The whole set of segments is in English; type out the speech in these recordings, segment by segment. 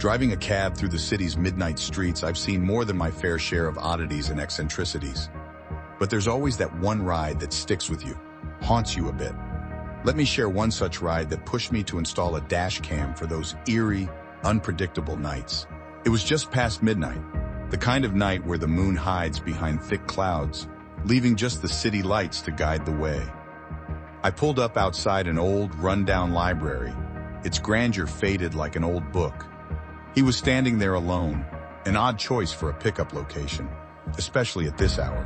Driving a cab through the city's midnight streets, I've seen more than my fair share of oddities and eccentricities. But there's always that one ride that sticks with you, haunts you a bit. Let me share one such ride that pushed me to install a dash cam for those eerie, unpredictable nights. It was just past midnight, the kind of night where the moon hides behind thick clouds, leaving just the city lights to guide the way. I pulled up outside an old, run-down library, its grandeur faded like an old book. He was standing there alone, an odd choice for a pickup location, especially at this hour.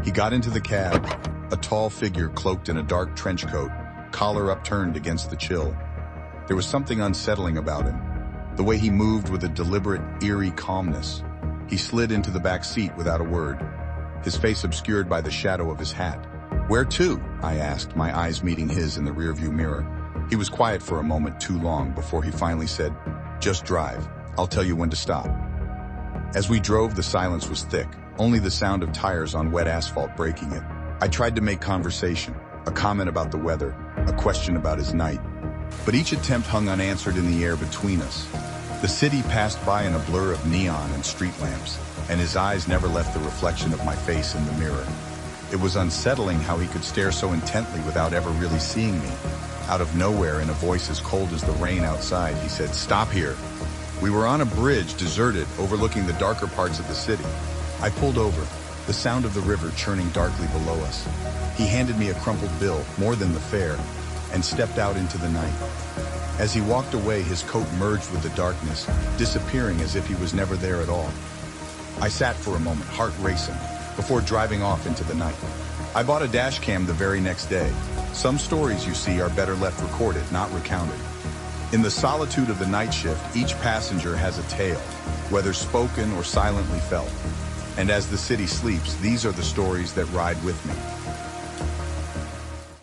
He got into the cab, a tall figure cloaked in a dark trench coat, collar upturned against the chill. There was something unsettling about him, the way he moved with a deliberate, eerie calmness. He slid into the back seat without a word, his face obscured by the shadow of his hat. "Where to?" I asked, my eyes meeting his in the rearview mirror. He was quiet for a moment too long before he finally said, "Just drive. I'll tell you when to stop." As we drove, the silence was thick, only the sound of tires on wet asphalt breaking it. I tried to make conversation, a comment about the weather, a question about his night. But each attempt hung unanswered in the air between us. The city passed by in a blur of neon and street lamps, and his eyes never left the reflection of my face in the mirror. It was unsettling how he could stare so intently without ever really seeing me. Out of nowhere, in a voice as cold as the rain outside, he said, "Stop here." We were on a bridge, deserted, overlooking the darker parts of the city. I pulled over, the sound of the river churning darkly below us. He handed me a crumpled bill, more than the fare, and stepped out into the night. As he walked away, his coat merged with the darkness, disappearing as if he was never there at all. I sat for a moment, heart racing, before driving off into the night. I bought a dash cam the very next day. Some stories, you see, are better left recorded, not recounted. In the solitude of the night shift, each passenger has a tale, whether spoken or silently felt. And as the city sleeps, these are the stories that ride with me.